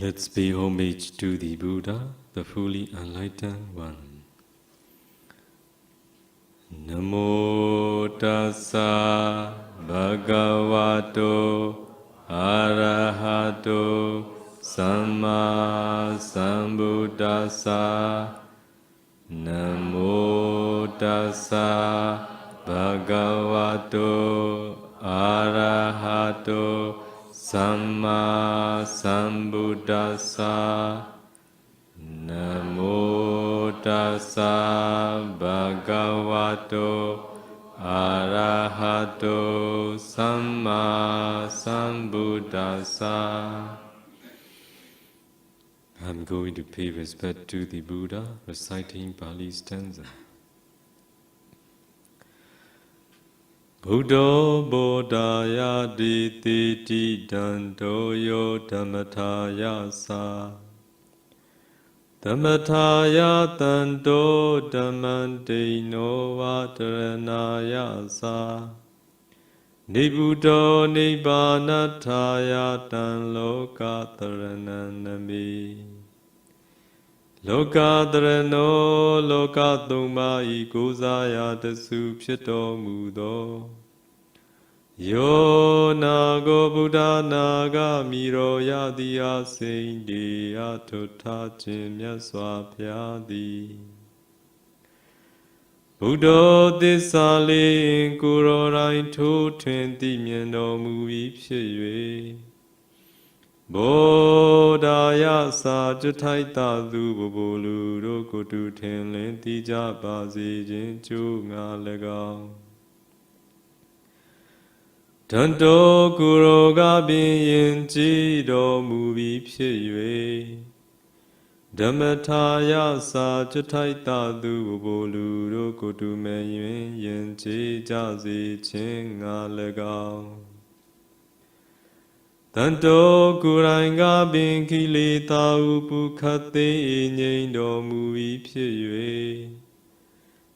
Let's pay homage to the Buddha, the fully enlightened one. Namo tassa bhagavato arahato samma sambuddhassa. Namo tassa bhagavato arahato samma sambuddhassa. Namo tassa bhagavato arahato samma sambuddhassa. I'm going to pay respect to the Buddha, reciting Pali stanza. Buddho bodhaya diti danto yo dhammataya sa. Dhammataya tanto dhammante no vataranaya sa. Nibuddho nibbanataya tan lokatarananami. Lokatarano lokathumma ikosaya tasu phito mudo. Yo nago Buddha naga miro yadiya sindi atutta chin swa pyadi. Buddha tisali kuro rain to 20 miendo muvi pshiyue. Bodhaya sa jataita du bobolu rokutu tenlin tija basi jin chu nga legao. Tanto kuro ga bin yin ji do muvi pshiyue. Dhammataya sa jataita du bobolu rokutu me yin ji jasi chin nga legao. Tanto kuranga bin kilita upukate nyindo muvi pshiyue.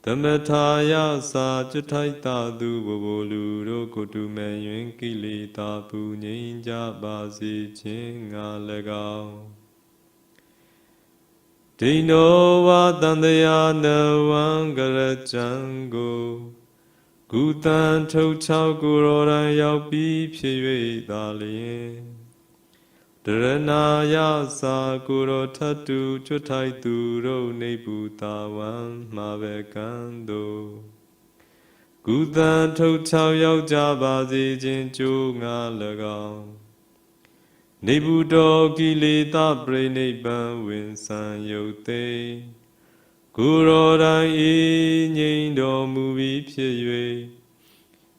Dhammataya sa jataita du bobolu rokutu me yin kilita pu nyinja basi chin nga legao. Dino va dandaya navan garajango. Gutan thâu chao kuro ran yauk pi phiyue da lien. Dharanaya sa kuro thatu chuthai tu ro nebu tawan ma ve kando. Gutan thâu chao yauk ja ba si chin chu nga legao. Nebuddho kileta pranibban win san yote. Kuro ran e nyindo muvi phiyue.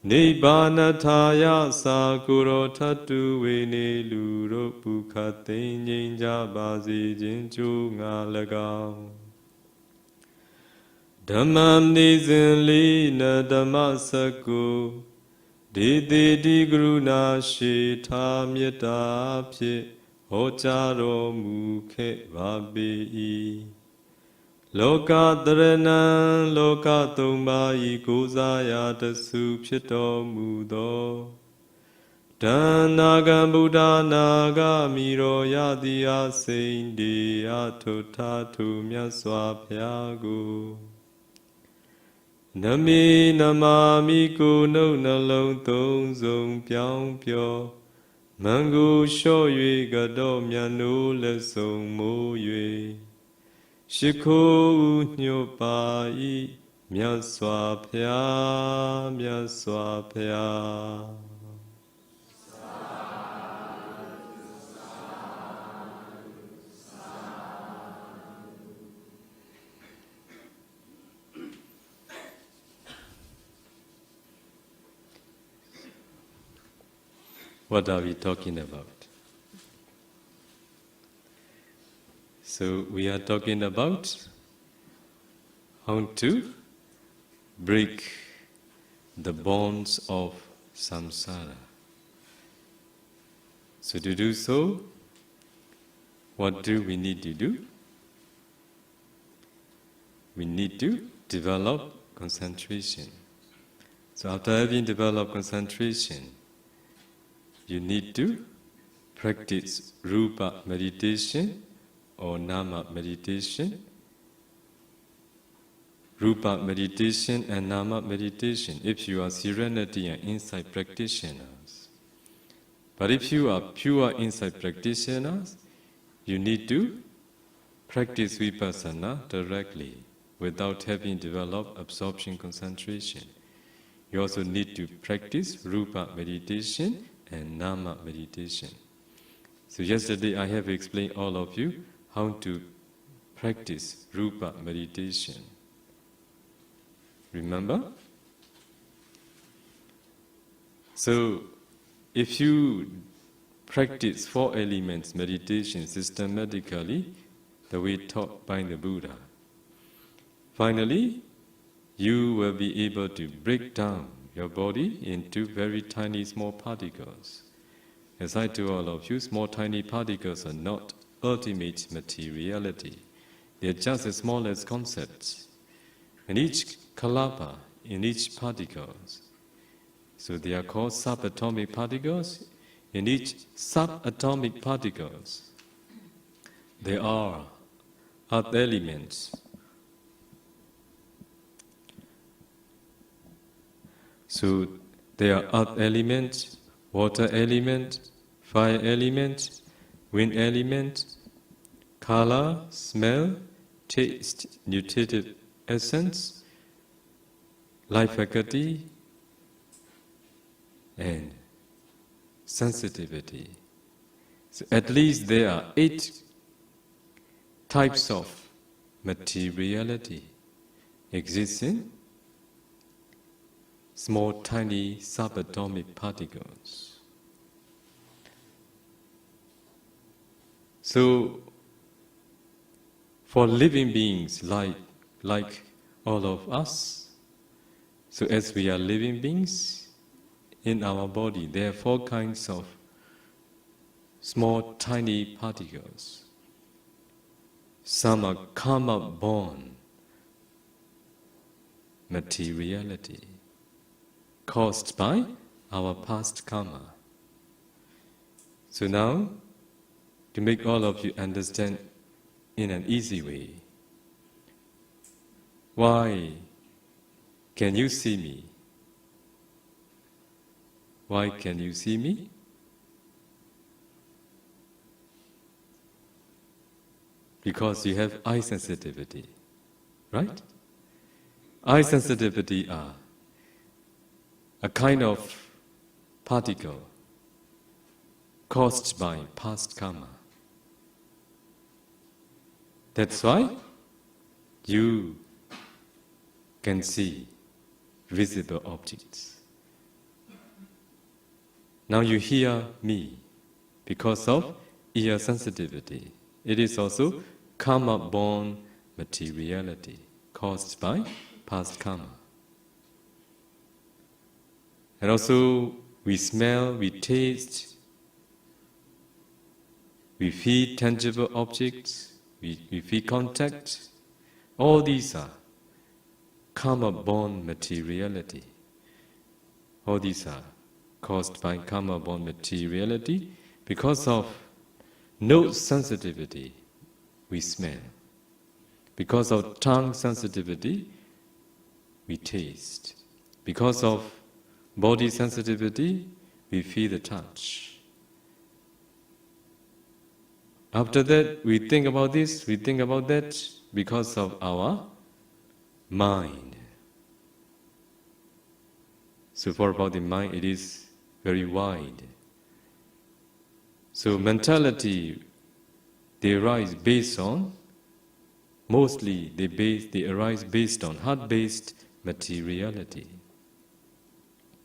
Nibbanataya sa kuro thatu we ne lu ro pukhate nyinja basi jin chu nga legao. Dhammam nizin li na dhamma sakko. Diti di gruna shi tha metta phit hoja ro mu khe ba pe. Lokataranam lokathumma ikosaya tasu phito mudo. Dhanagam Buddha naga miro yadiya sindi atutta tu swa phyago. Nami namami ko no nalong thong zong pyong pyo. Mangu sho yue gado myano le song mo yue. Shikho unyo pa i swa phya swa phya. What are we talking about? So we are talking about how to break the bonds of samsara. So to do so, what do we need to do? We need to develop concentration. So after having developed concentration, you need to practice Rupa meditation or Nama meditation. Rupa meditation and Nama meditation if you are serenity and insight practitioners. But if you are pure insight practitioners, you need to practice Vipassana directly without having developed absorption concentration. You also need to practice Rupa meditation and Nama meditation. So yesterday I have explained all of you how to practice Rupa meditation. Remember? So, if you practice 4 elements meditation systematically, the way taught by the Buddha, finally, you will be able to break down your body into very tiny small particles. As I told all of you, small tiny particles are not ultimate materiality. They are just as small as concepts. And each kalapa in each particles. So they are called subatomic particles. In each subatomic particles, there are earth elements. So there are earth elements, water element, fire element, wind element, color, smell, taste, nutritive essence, life faculty, and sensitivity. So at least there are 8 types of materiality existing, small tiny subatomic particles. So for living beings like all of us, so as we are living beings, in our body there are 4 kinds of small tiny particles. Some are karma-born materiality, caused by our past karma. So now, to make all of you understand in an easy way, why can you see me? Why can you see me? Because you have eye sensitivity, right? Eye sensitivity are a kind of particle caused by past karma. That's why you can see visible objects. Now you hear me because of ear sensitivity. It is also karma-born materiality caused by past karma. And also we smell, we taste, we feel tangible objects, we feel contact. All these are karma-born materiality. All these are caused by karma-born materiality. Because of nose sensitivity, we smell. Because of tongue sensitivity, we taste. Because of body sensitivity, we feel the touch. After that, we think about this, we think about that, because of our mind. So for about the mind, it is very wide. So mentality, they arise based on, mostly they arise based on heart-based materiality.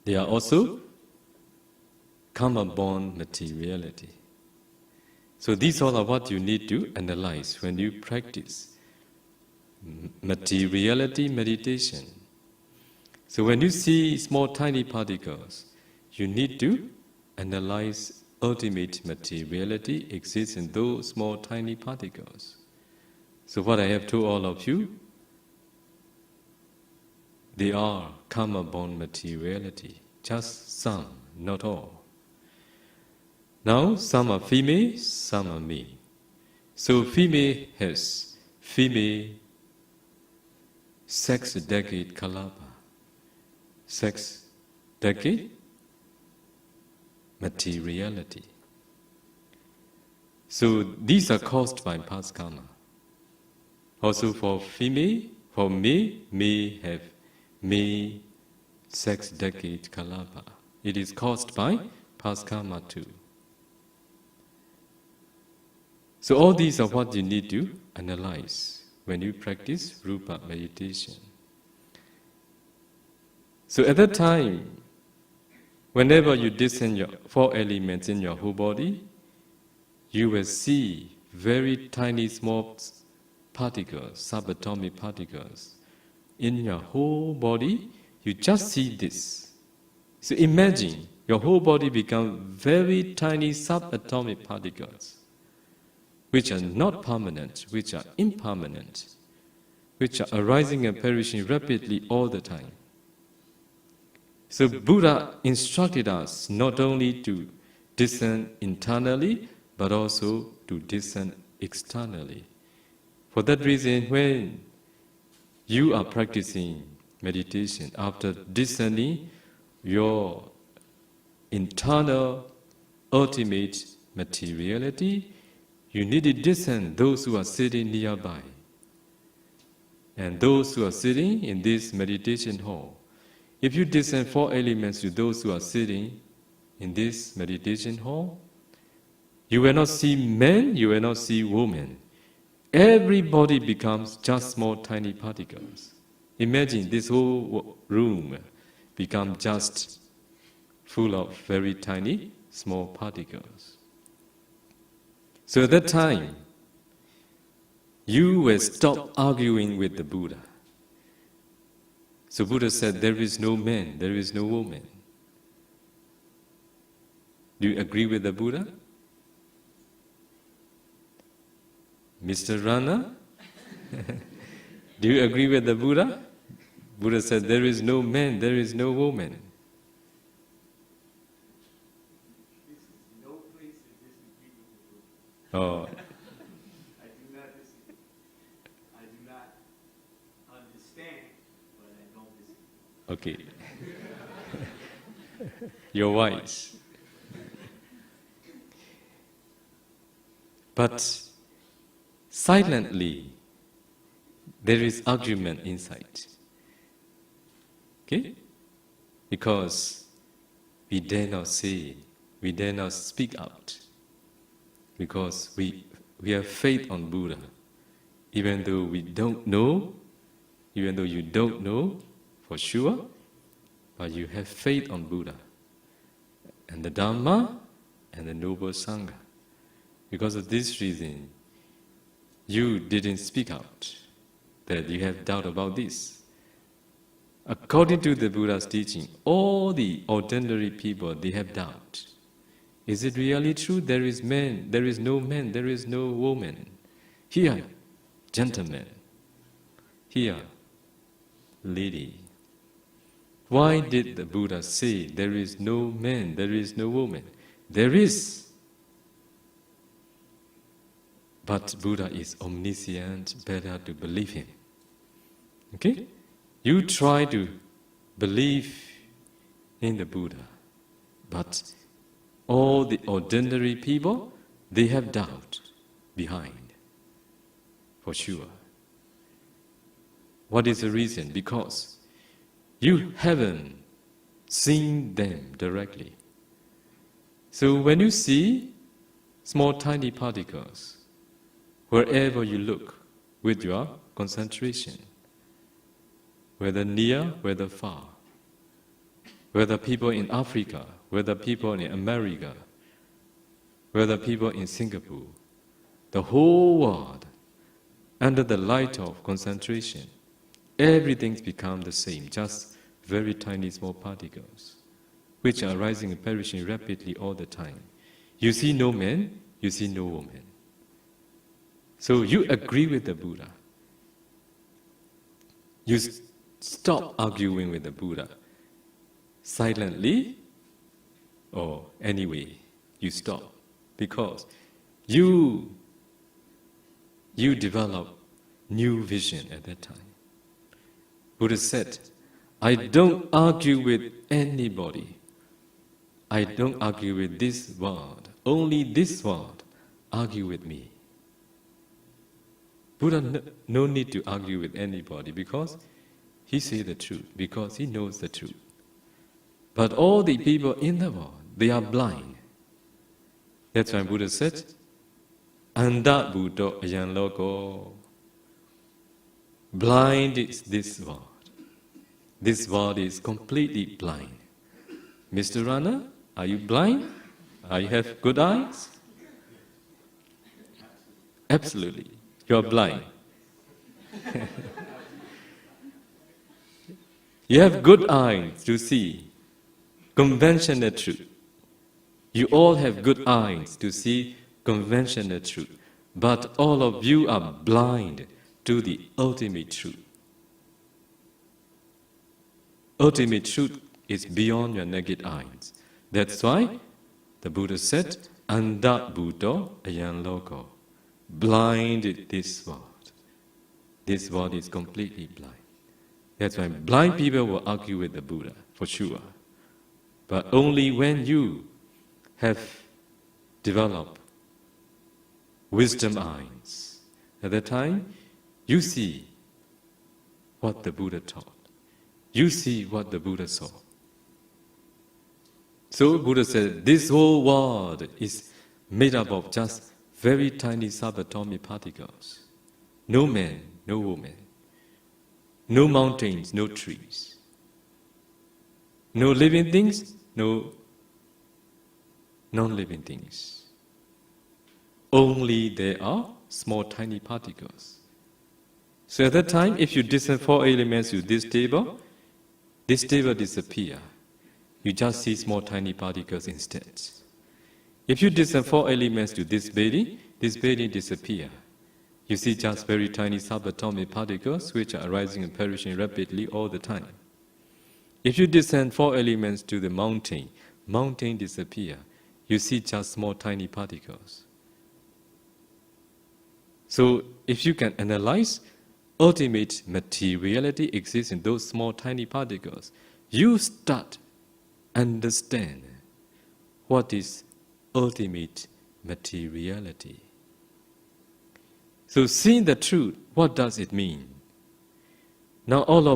They are also karma-born materiality. So these all are what you need to analyze when you practice materiality meditation. So when you see small tiny particles, you need to analyze ultimate materiality exists in those small tiny particles. So what I have told all of you, they are karma-born materiality, just some, not all. Now some are female, some are male. So female has female sex decade kalapa. Sex decade materiality. So these are caused by past karma. Also for female, for male, may have male sex decade kalapa. It is caused by past karma too. So all these are what you need to analyze when you practice Rupa meditation. So at that time, whenever you discern your 4 elements in your whole body, you will see very tiny small particles, subatomic particles. In your whole body, you just see this. So imagine your whole body becomes very tiny subatomic particles, which are not permanent, which are impermanent, which are arising and perishing rapidly all the time. So Buddha instructed us not only to discern internally, but also to discern externally. For that reason, when you are practicing meditation, after discerning your internal ultimate materiality, you need to discern those who are sitting nearby and those who are sitting in this meditation hall. If you discern 4 elements to those who are sitting in this meditation hall, you will not see men, you will not see women. Everybody becomes just small tiny particles. Imagine this whole room becomes just full of very tiny small particles. So at that time, you will stop arguing with the Buddha. So Buddha said, there is no man, there is no woman. Do you agree with the Buddha? Mr. Rana? Do you agree with the Buddha? Buddha said, there is no man, there is no woman. No place to disagree with the Buddha. Oh. I do not disagree. I do not understand, but I don't disagree. Okay. You're wise. But silently, there is argument inside. Okay? Because we dare not say, we dare not speak out. Because we have faith on Buddha. Even though we don't know, even though you don't know for sure, but you have faith on Buddha and the Dhamma and the Noble Sangha. Because of this reason, you didn't speak out that you have doubt about this. According to the Buddha's teaching, all the ordinary people, they have doubt. Is it really true? There is man, there is no man, there is no woman. Here, gentleman. Here, lady. Why did the Buddha say there is no man, there is no woman? There is. But Buddha is omniscient, better to believe him. Okay? You try to believe in the Buddha, but all the ordinary people, they have doubt behind, for sure. What is the reason? Because you haven't seen them directly. So when you see small tiny particles, wherever you look with your concentration, whether near, whether far, whether people in Africa, whether people in America, whether people in Singapore, the whole world, under the light of concentration, everything's become the same, just very tiny small particles, which are rising and perishing rapidly all the time. You see no man, you see no woman. So you agree with the Buddha. You stop arguing with the Buddha silently or anyway. you stop. Because you develop new vision at that time. Buddha said, I don't argue with anybody. I don't argue with this world. Only this world argue with me. Buddha no need to argue with anybody because he says the truth, because he knows the truth. But all the people in the world, they are blind. That's why Buddha said, Anda Buddha ayan logo. Blind is this world. This world is completely blind. Mr. Rana, are you blind? You have good eyes? Absolutely. You are blind. You have good eyes to see conventional truth. You all have good eyes to see conventional truth. But all of you are blind to the ultimate truth. Ultimate truth is beyond your naked eyes. That's why the Buddha said, Anda Buddha ayan logo. Blind is this world. This world is completely blind. That's why blind people will argue with the Buddha, for sure. But only when you have developed wisdom eyes, at that time, you see what the Buddha taught. You see what the Buddha saw. So Buddha said, this whole world is made up of just very tiny subatomic particles. No man, no woman. No mountains, no trees. No living things, no non-living things. Only there are small tiny particles. So at that time, if you descend 4 elements to this table disappears. You just see small tiny particles instead. If you descend 4 elements to this belly disappears. You see just very tiny subatomic particles which are arising and perishing rapidly all the time. If you descend 4 elements to the mountain disappears. You see just small tiny particles. So if you can analyze, ultimate materiality exists in those small tiny particles. You start understand what is ultimate materiality. So seeing the truth, what does it mean? Now all of